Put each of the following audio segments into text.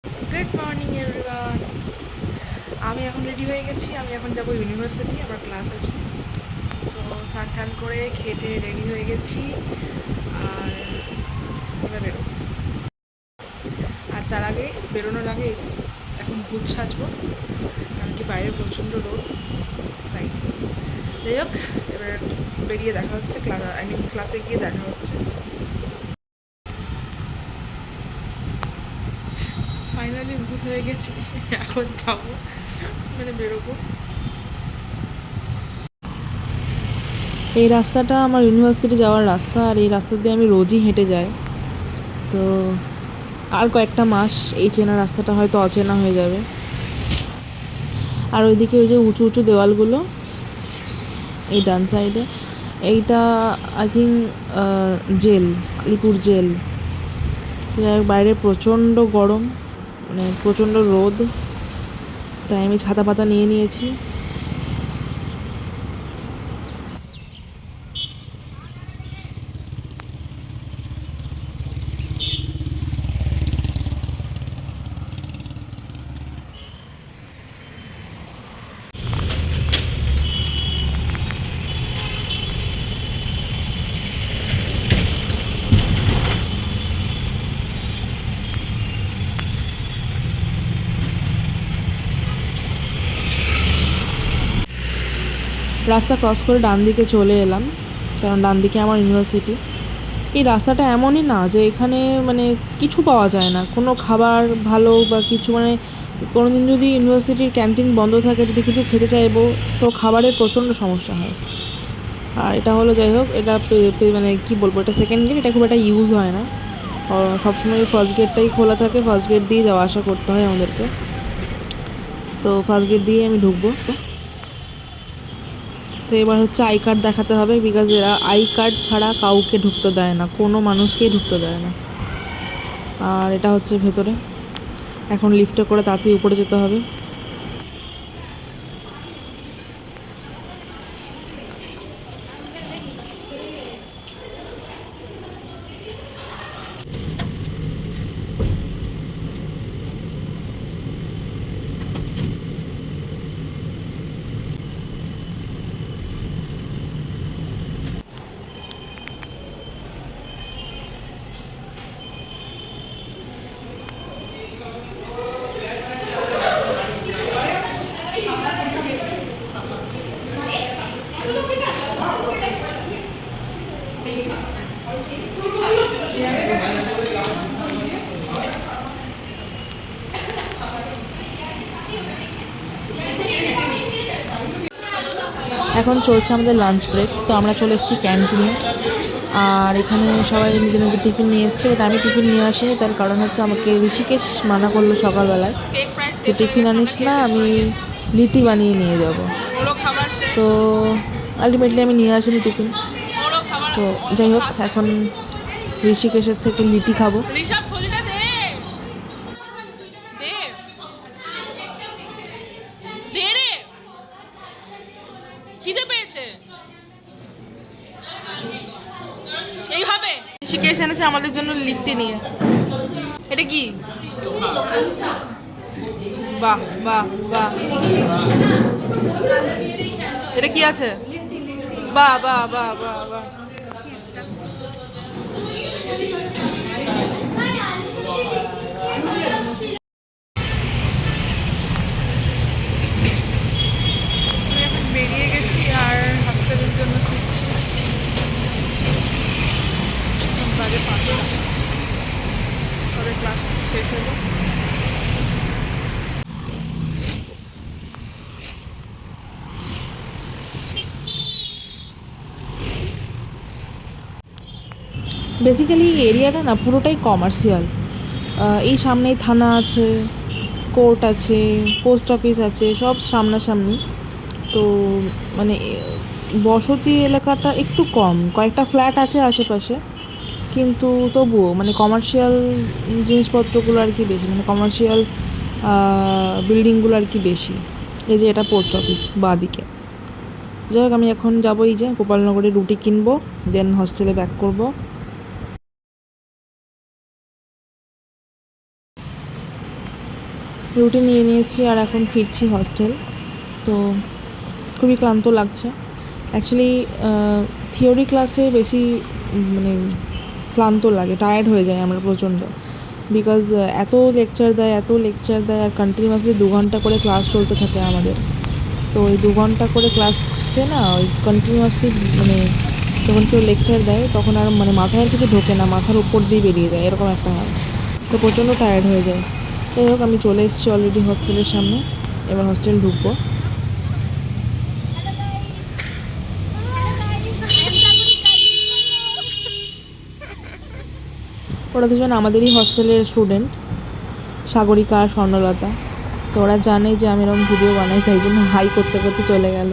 Good morning everyone. আমি এখন ready হয়ে গেছি, আমি এখন যাব ইউনিভার্সিটি, আমার ক্লাস আছে। সো স্নান টান করে খেটে রেডি হয়ে গেছি, আর এবার বেরোবো। আর তার আগে বেরোনোর আগে এই যে এখন ভূত সাজবো, কারণ কি বাইরে প্রচণ্ড রোদ, তাই। যাই হোক, এবার বেরিয়ে দেখা হচ্ছে, ক্লাসে গিয়ে দেখা হচ্ছে। ফাইনালি ভূত হয়ে গেছে, এখন যাবো, মানে বেরোবো। এই রাস্তাটা আমার ইউনিভার্সিটি যাওয়ার রাস্তা, আর এই রাস্তা দিয়ে আমি রোজই হেঁটে যাই। তো আর কয়েকটা মাস এই চেনা রাস্তাটা হয়তো অচেনা হয়ে যাবে। আর ওইদিকে ওই যে উঁচু উঁচু দেওয়ালগুলো, এই ডান সাইডে, এইটা I think jail, Alipur jail. তো বাইরে প্রচণ্ড গরম, মানে প্রচণ্ড রোদ, তাই আমি ছাতা পাতা নিয়ে নিয়েছি। রাস্তা ক্রস করে ডান দিকে চলে এলাম, কারণ ডান দিকে আমার ইউনিভার্সিটি। এই রাস্তাটা এমনই না যে এখানে মানে কিছু পাওয়া যায় না, কোনো খাবার ভালো বা কিছু, মানে কোনো দিন যদি ইউনিভার্সিটির ক্যান্টিন বন্ধ থাকে, যদি কিছু খেতে চাইবো, তো খাবারের প্রচণ্ড সমস্যা হয়। আর এটা হলো, যাই হোক, এটা মানে কী বলবো, এটা সেকেন্ড গেট, এটা খুব একটা ইউজ হয় না। সবসময় ফার্স্ট গেটটাই খোলা থাকে, ফার্স্ট গেট দিয়ে যাওয়া আসা করতে হয় আমাদেরকে। তো ফার্স্ট গেট দিয়ে আমি ঢুকবো। তো এবার হচ্ছে আই কার্ড দেখাতে হবে, বিকজ এরা আই কার্ড ছাড়া কাউকে ঢুকতে দেয় না, কোনো মানুষকেই ঢুকতে দেয় না। আর এটা হচ্ছে ভেতরে, এখন লিফটে করে তাড়াতাড়ি উপরে যেতে হবে। এখন চলছে আমাদের লাঞ্চ ব্রেক, তো আমরা চলে এসেছি ক্যান্টিনে। আর এখানে সবাই নিজের নিজের টিফিন নিয়ে এসছে, বাট আমি টিফিন নিয়ে আসিনি। তার কারণ হচ্ছে আমাকে ঋষিকেশ মানা করলো সকালবেলায় যে টিফিন আনিস না, আমি লিটি বানিয়ে নিয়ে যাব। তো আলটিমেটলি আমি নিয়ে আসিনি টিফিন। তো যাই হোক, এখন ঋষিকেশের থেকে লিটি খাবো। খিদে পেয়েছে এইভাবে। ঋষিকেশ এনেছে আমাদের জন্য লিফটে নিয়ে। এটা কি? বাহ বাহ বাহ, এটা কি আছে? বাহ বাহ বাহ বাহ বাহ। এখন বেরিয়ে গেছি আর হস্টেলের জন্য ফিরছি। বাজে 5টা, তবে ক্লাস শেষ হলো। বেসিক্যালি এই এরিয়াটা না পুরোটাই কমার্শিয়াল। এই সামনেই থানা আছে, কোর্ট আছে, পোস্ট অফিস আছে, সব সামনাসামনি। তো মানে বসতি এলাকাটা একটু কম, কয়েকটা ফ্ল্যাট আছে আশেপাশে, কিন্তু তবুও মানে কমার্শিয়াল জিনিসপত্রগুলো আর কি বেশি, মানে কমার্শিয়াল বিল্ডিংগুলো আর কি বেশি। এই যে এটা পোস্ট অফিস বাঁদিকে। যাই হোক, আমি এখন যাবো এই যে গোপালনগরে, রুটি কিনবো, দেন হস্টেলে ব্যাক করবো। রুটি নিয়ে নিয়েছি আর এখন ফিরছি হস্টেল। তো খুবই ক্লান্ত লাগছে। অ্যাকচুয়ালি থিওরি ক্লাসে বেশি মানে ক্লান্ত লাগে, টায়ার্ড হয়ে যায় আমরা প্রচণ্ড, বিকজ এত লেকচার দেয় আর কন্টিনিউয়াসলি 2 ঘন্টা করে ক্লাস চলতে থাকে আমাদের। তো ওই 2 ঘন্টা করে ক্লাসে না ওই কন্টিনিউয়াসলি মানে যখন কেউ লেকচার দেয় তখন আর মানে মাথায় আর কিছু ঢোকে না, মাথার উপর দিয়ে বেরিয়ে যায়, এরকম একটা হয়। তো প্রচণ্ড টায়ার্ড হয়ে যায়। যাই হোক, আমি চলে এসেছি অলরেডি হস্টেলের সামনে, এবার হস্টেল ঢুকবো। ওরা দুজন আমাদেরই হস্টেলের স্টুডেন্ট, সাগরিকা আর স্বর্ণলতা। তো ওরা জানে যে আমি এরকম ভিডিও বানাই, তাই জন্য হাই করতে করতে চলে গেল।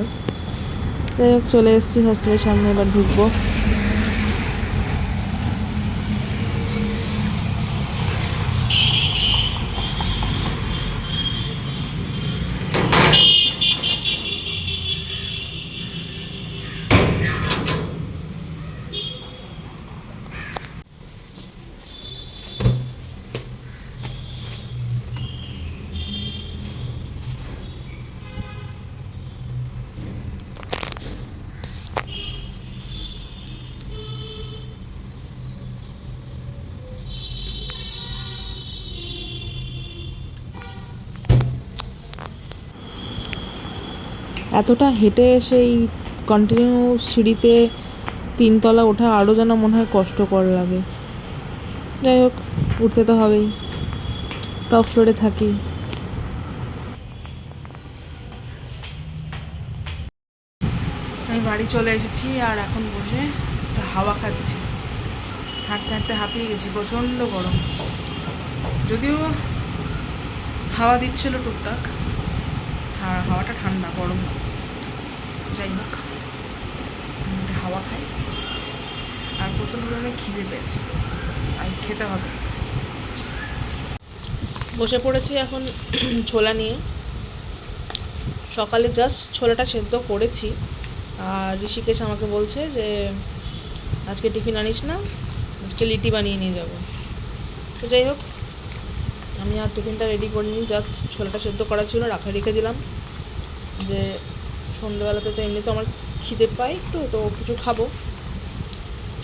যাই হোক, চলে এসেছি হস্টেলের সামনে, এবার ঢুকবো। এতটা হেঁটে এসে এই কন্টিনিউ সিঁড়িতে 3 তলা ওঠা আরও যেন মনে হয় কষ্টকর লাগে। যাই হোক, উঠতে তো হবেই, টপ ফ্লোরে থাকি। আমি বাড়ি চলে এসেছি আর এখন বসে একটা হাওয়া খাচ্ছি। হাঁটতে হাঁটতে হাঁপিয়ে গেছি, প্রচণ্ড গরম। যদিও হাওয়া দিচ্ছিল টুকটাক, হাওয়াটা ঠান্ডা, গরম না। যাই হোক, একটা হাওয়া খাই। আর প্রচণ্ড পরিমাণে খিদে পেয়েছে, আর খেতে হবে। বসে পড়েছি এখন ছোলা নিয়ে। সকালে জাস্ট ছোলাটা সেদ্ধ করেছি, আর ঋষিকেশ আমাকে বলছে যে আজকে টিফিন আনিস না, আজকে লিটি বানিয়ে নিয়ে যাবো। তো যাই হোক, আমি আর টিফিনটা রেডি করিনি, জাস্ট ছোলাটা সেদ্ধ করা ছিল, রেখে দিলাম যে সন্ধ্যেবেলাতে তো এমনি তো আমার খিদে পাই একটু, তো কিছু খাবো,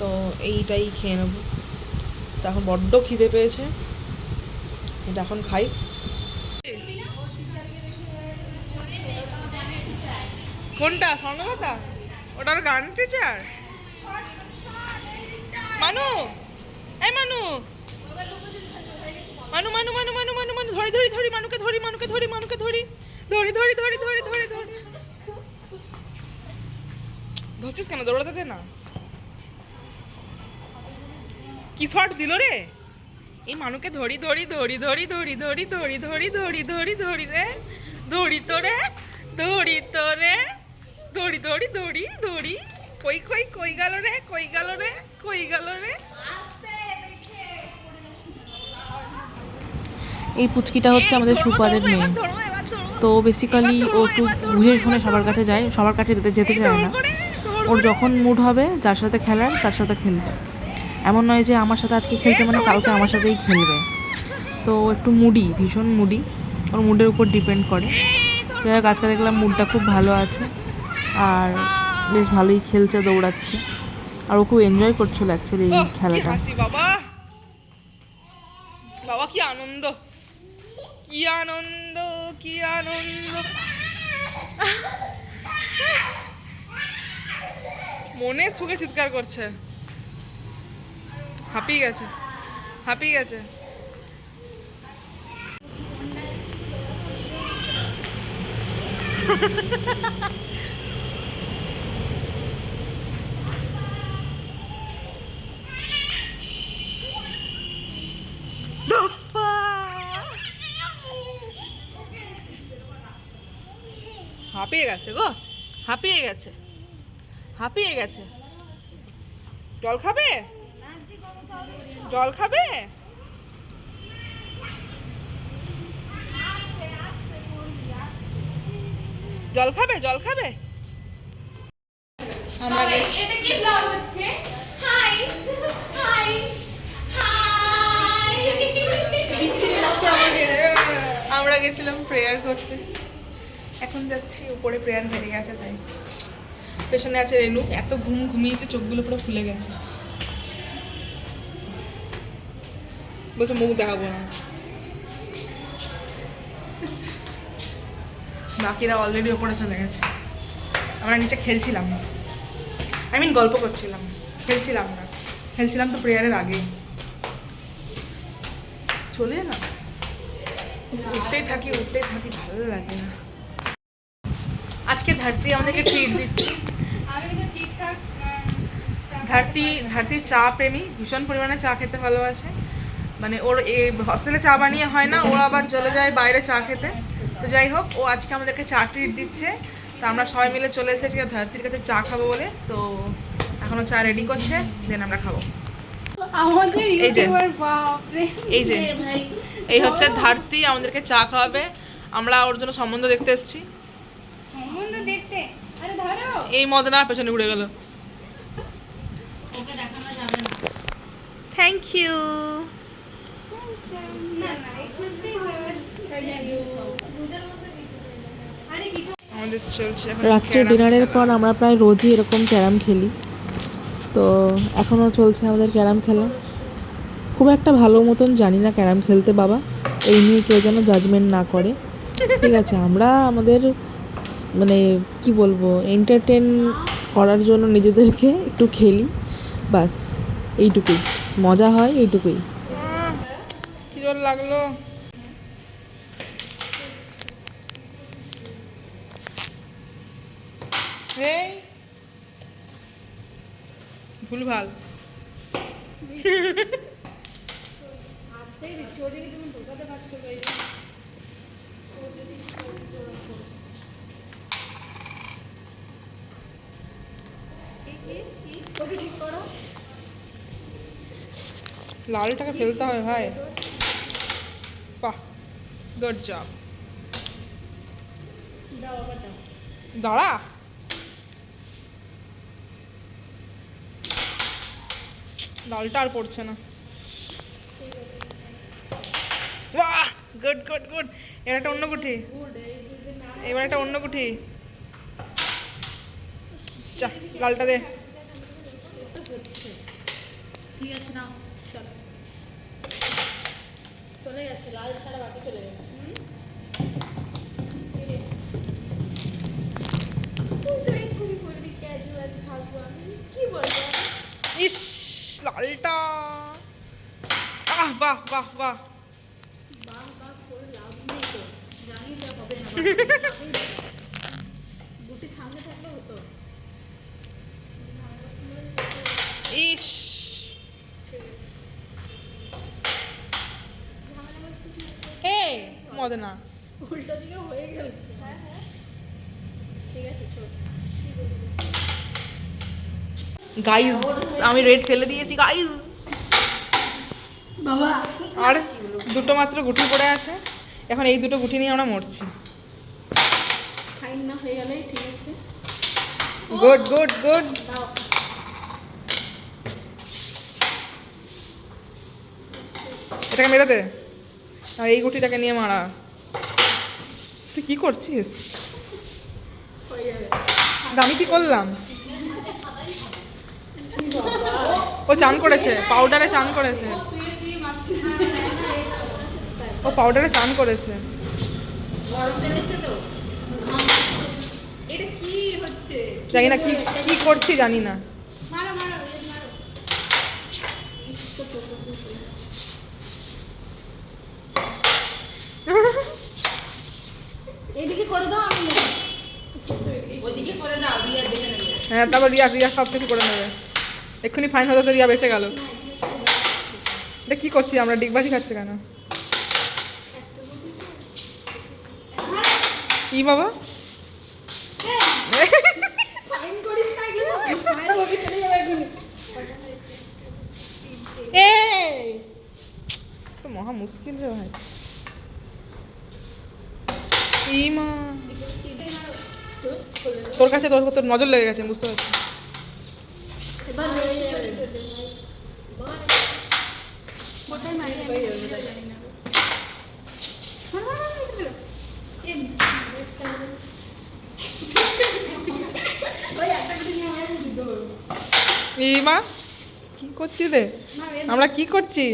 তো এইটাই খেয়ে নেবো। তো এখন বড্ড খিদে পেয়েছে, এটা এখন খাই। কোনটা? স্বর্ণলতা? ওটার গান টিচার মানু। এই মানু, মানু মানু মানু মানু মানু মানু ধরি ধরি ধরি মানুকে ধরি, মানুকে ধরি, মানুকে ধরি, ধরি ধরি ধরি ধরি ধরি ধরি। ধরছিস কেন? দৌড়াতে দে না। কি শট দিল রে! এই মানুকে ধরি ধরি ধরি ধরি ধরি ধরি ধরি ধরি ধরি ধরি ধরি রে, ধরি তোরে, ধরি তোরে, ধরি ধরি ধরি ধরি। কই কই কই গেল রে, কই গেল রে, কই গেল রে? এই পুচকিটা হচ্ছে আমাদের সুপারের মেয়ে। তো বেসিক্যালি ও একটু বুঝে শুনে সবার কাছে যায়, সবার কাছে যেতে চায় না। ওর যখন মুড হবে যার সাথে খেলার তার সাথে খেলবে, এমন নয় যে আমার সাথে আজকে খেলছে মানে কালকে আমার সাথেই খেলবে। তো একটু মুডি, ভীষণ মুডি, ওর মুডের উপর ডিপেন্ড করে। যাই হোক, আজকে দেখলাম মুডটা খুব ভালো আছে আর বেশ ভালোই খেলছে, দৌড়াচ্ছে, আর ও খুব এনজয় করছিল অ্যাকচুয়ালি এই খেলাটা। বাবা বাবা, কি আনন্দ, কি আনন্দ, কি আনন্দ! মনে সুখে চিৎকার করছে, হাঁপিয়ে গেছে, হাঁপিয়ে গেছে। হাঁপিয়ে গেছে গো, হাঁপিয়ে গেছে, হাঁপিয়ে গেছে। জল খাবে? জল খাবে? জল খাবে? জল খাবে? আমরা গেছি, এটা কি ব্লগ হচ্ছে? হাই হাই হাই আমরা আমরা গেছিলাম প্রেয়ার করতে, এখন যাচ্ছি উপরে, প্রেয়ার হয়ে গেছে তাই। পেছনে আছে রেনু, এত ঘুমিয়েছে চোখগুলো পুরো ফুলে গেছে, বলছে মুখ দেখাবো না। বাকিরা অলরেডি ওপরে চলে গেছে, আমরা নিচে খেলছিলাম, আই মিন গল্প করছিলাম, খেলছিলাম তো প্রেয়ারের আগে। চলে না, উঠতেই থাকি ভালো লাগে না। আজকে ধারতি আমাদেরকে ট্রিট দিচ্ছে। ধারতি চা প্রেমী, ভীষণ পরিমাণে চা খেতে ভালোবাসে, মানে ওর হস্টেলে চা বানিয়ে হয় না, ও আবার চলে যায় বাইরে চা খেতে। তো যাই হোক, ও আজকে আমাদেরকে চা ট্রিট দিচ্ছে, তো আমরা সবাই মিলে চলে এসেছি ধারতির কাছে চা খাবো বলে। তো এখনো চা রেডি করছে, দেন আমরা খাবো। আমাদের এই যে ইউটিউবার বাপরে, এই যে এই হচ্ছে ধারতি, আমাদেরকে চা খাওয়াবে। আমরা ওর জন্য সম্বন্ধ দেখতে এসেছি। সম্বন্ধ দেখতে? আরে ধরো, এই মদনার পেছনে ঘুরে গেল। ওকে দেখানো যাবে না। Thank you. না না, আরে কিছু আমাদের চলছে এখন রাত্রে ক্যারাম ডিনারের খেলা। পর আমরা প্রায় রোজই এরকম ক্যারাম খেলি, তো এখনও চলছে আমাদের ক্যারাম খেলা। খুব একটা ভালো মতন জানি না ক্যারাম খেলতে বাবা, এই নিয়ে কেউ যেন জাজমেন্ট না করে, ঠিক আছে? আমরা আমাদের মানে কি বলবো, এন্টারটেন করার জন্য নিজেদেরকে একটু খেলি, বাস এইটুকুই, মজা হয় এইটুকুই। কি জোর লাগলো। এই ভুলভাল। আসতেই দিচ্ছি, ওদিকে তুমি ঢোকাতে পারছো গাই। ওকে ঠিক করো। লালটাকে ফেলতে হয় ভাই। বাহ, গুড জব। দাও আবার দাও। দাঁড়া, লালটা আর পড়ছে না। বাহ, গুড গুড গুড। এবার একটা অন্য গুটি, এবার একটা অন্য গুটি। চা, লালটা দে। ঠিক আছে নাও, চলো। চলে গেছে, লাল ছাড়া বাকি চলে গেছে। ইস, লালটা। আহ, বাহ বাহ বাহ। বাহ বাহ করে লাভ নেই তো, জানি তো হবে না। গুটি সামনে থাকলে হতো। ইস, এই মদনা। উল্টো দিকে হয়ে গেল। হ্যাঁ হ্যাঁ, ঠিক আছে ছোট। গাইস, আমি রেড ফেলে দিয়েছি গাইস। বাবা আর দুটো মাত্র গুটি পড়ে আছে, এখন এই দুটো গুটি নিয়ে আমরা মরছি। ফাইন না হয়ে গেলেই ঠিক আছে। Good good good. দাও। এটাকে মেরে দে, আর এই গুটিটাকে নিয়ে মারা। তুই কি করছিস? হয়ে যাবে। আমি কি করলাম? ও চান করেছে, পাউডারে চান করেছে, ও পাউডারে চান করেছে। গরম লেগেছে তো। এটা কি হচ্ছে? জানি না কি কি করছি, জানি না। মারো মারো মারো। এইদিকে করে দাও, আমি ওইদিকে করে দাও, রিয়া দেখে নেবে। হ্যাঁ, তারপর রিয়া রিয়া সব কিছু করে নেবে। এক্ষুনি ফাইন হতে তো রিয়া বেঁচে গেল। এটা কি করছি আমরা, ডিগবাজি খাচ্ছে কেন? কি বাবা? ফাইন করিস না, এগুলো সব ফাইন হবে, চলে যাবে এখনই। এই তো মহা মুশকিল রে ভাই। এই মা, তোর কাছে তোর তোর নজর লেগে গেছে, বুঝতে পারছি। এবার হয়ে যাবে। কোথায় মারি? জানি না। এই মা কি করছি রে, আমরা কি করছি?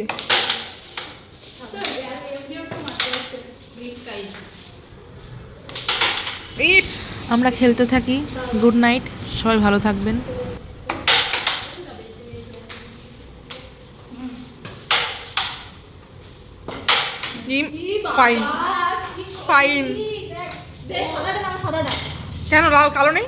ইস, আমরা খেলতে থাকি। গুড নাইট, সবাই ভালো থাকবেন। Fine fine. কেন লাল কালো নেই?